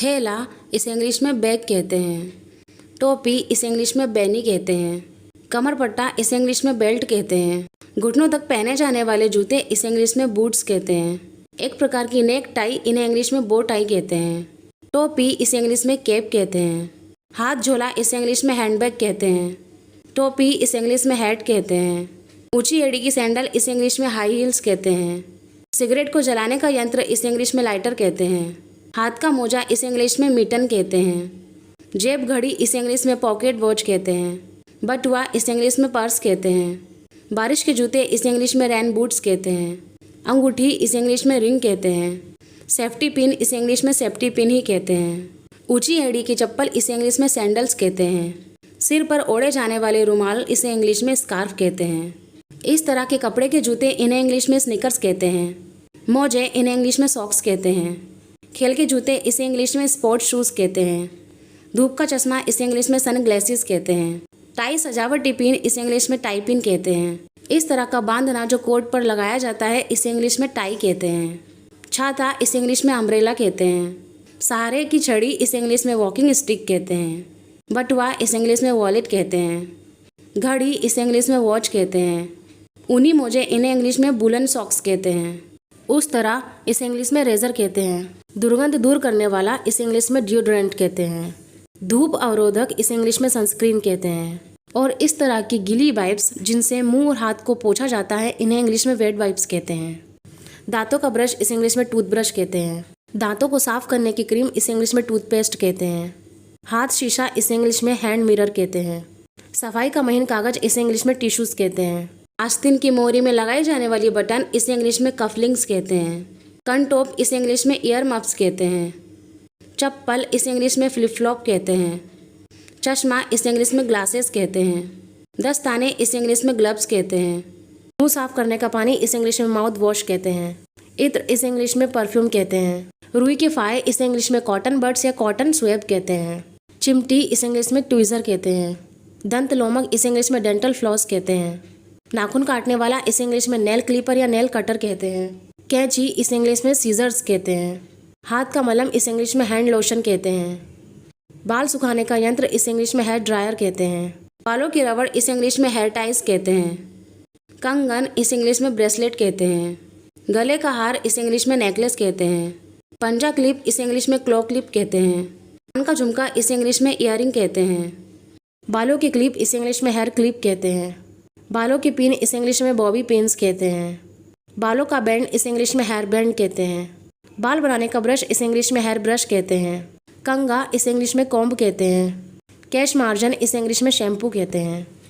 थैला इसे इंग्लिश में बैग कहते हैं। टोपी इसे इंग्लिश में बैनी कहते हैं। कमर पट्टा इसे इंग्लिश में बेल्ट कहते हैं। घुटनों तक पहने जाने वाले जूते इसे इंग्लिश में बूट्स कहते हैं। एक प्रकार की नेक टाई इन्हें इंग्लिश में बो टाई कहते हैं। टोपी इसे इंग्लिश में कैप कहते हैं। हाथ झोला इसे इंग्लिश में हैंडबैग कहते हैं। टोपी इसे इंग्लिश में हैट कहते हैं। ऊंची एड़ी की सैंडल इसे इंग्लिश में हाई हील्स कहते हैं। सिगरेट को जलाने का यंत्र इसे इंग्लिश में लाइटर कहते हैं। हाथ का मोजा इसे इंग्लिश में मिटन कहते हैं। जेब घड़ी इसे इंग्लिश में पॉकेट वॉच कहते हैं। बटुआ इसे इंग्लिश में पर्स कहते हैं। बारिश के जूते इसे इंग्लिश में रेन बूट्स कहते हैं। अंगूठी इसे इंग्लिश में रिंग कहते हैं। सेफ्टी पिन इसे इंग्लिश में सेफ्टी पिन ही कहते हैं। ऊंची एड़ी की चप्पल इसे इंग्लिश में सैंडल्स कहते हैं। सिर पर ओढ़े जाने वाले रुमाल इसे इंग्लिश में स्कार्फ कहते हैं। इस तरह के कपड़े के जूते इन्हें इंग्लिश में स्नीकर्स कहते हैं। मोजे इन्हें इंग्लिश में सॉक्स कहते हैं। खेल के जूते इसे इंग्लिश में स्पोर्ट्स शूज़ कहते हैं। धूप का चश्मा इसे इंग्लिश में सन ग्लासेस कहते हैं। टाई सजावटी पिन इसे इंग्लिश में टाई पिन कहते हैं। इस तरह का बांधना जो कोट पर लगाया जाता है इसे इंग्लिश में टाई कहते हैं। छाता इसे इंग्लिश में अम्ब्रेला कहते हैं। सहारे की छड़ी इसे इंग्लिश में वॉकिंग स्टिक कहते हैं। बटुआ इसे इंग्लिश में वॉलेट कहते हैं। घड़ी इसे इंग्लिश में वॉच कहते हैं। ऊनी मोजे इन्हें इंग्लिश में वूलन सॉक्स कहते हैं। उस तरह इसे इंग्लिश में रेजर कहते हैं। दुर्गंध दूर करने वाला इसे इंग्लिश में डिओड्रेंट कहते हैं। धूप अवरोधक इसे इंग्लिश में सनस्क्रीन कहते हैं। और इस तरह की गीली वाइप्स जिनसे मुंह और हाथ को पोंछा जाता है इन्हें इंग्लिश में वेट वाइप्स कहते हैं। दांतों का ब्रश इसे इंग्लिश में टूथब्रश कहते हैं। दांतों को साफ करने की क्रीम इसे इंग्लिश में टूथपेस्ट कहते हैं। हाथ शीशा इसे इंग्लिश में हैंड मिरर कहते हैं। सफाई का महीन कागज इसे इंग्लिश में टिश्यूज कहते हैं। आस्तीन की मोहरी में लगाई जाने वाली बटन इसे इंग्लिश में कफलिंग्स कहते हैं। कनटोप इसे इंग्लिश में ईयर मफ्स कहते हैं। चप्पल इसे इंग्लिश में फ्लिप फ्लॉप कहते हैं। चश्मा इसे इंग्लिश में ग्लासेस कहते हैं। दस्ताने इसे इंग्लिश में ग्लव्स कहते हैं। मुंह साफ करने का पानी इसे इंग्लिश में माउथ वॉश कहते हैं। इत्र इसे इंग्लिश में परफ्यूम कहते हैं। रुई के फाये इसे इंग्लिश में कॉटन बड्स या कॉटन स्वेब कहते हैं। चिमटी इसे इंग्लिश में ट्वीज़र कहते हैं। दंत लोमक इसे इंग्लिश में डेंटल फ्लॉस कहते हैं। नाखून काटने वाला इसे इंग्लिश में नेल क्लिपर या नेल कटर कहते हैं। कैंची इसे इंग्लिश में सीजर्स कहते हैं। हाथ का मलम इसे इंग्लिश में हैंड लोशन कहते हैं। बाल सुखाने का यंत्र इसे इंग्लिश में हेयर ड्रायर कहते हैं। बालों की रबड़ इसे इंग्लिश में हेयर टाइज कहते हैं। कंगन इसे इंग्लिश में ब्रेसलेट कहते हैं। गले का हार इसे इंग्लिश में नेकलेस कहते हैं। पंजा क्लिप इसे इंग्लिश में क्लॉ क्लिप कहते हैं। कान का झुमका इसे इंग्लिश में ईयरिंग कहते हैं। बालों की क्लिप इसे इंग्लिश में हेयर क्लिप कहते हैं। बालों की पिन इसे इंग्लिश में बॉबी पिन्स कहते हैं। बालों का बैंड इसे इंग्लिश में हेयर बैंड कहते हैं। बाल बनाने का ब्रश इसे इंग्लिश में हेयर ब्रश कहते हैं। कंघा इसे इंग्लिश में कॉम्ब कहते हैं। कैश मार्जन इसे इंग्लिश में शैम्पू कहते हैं।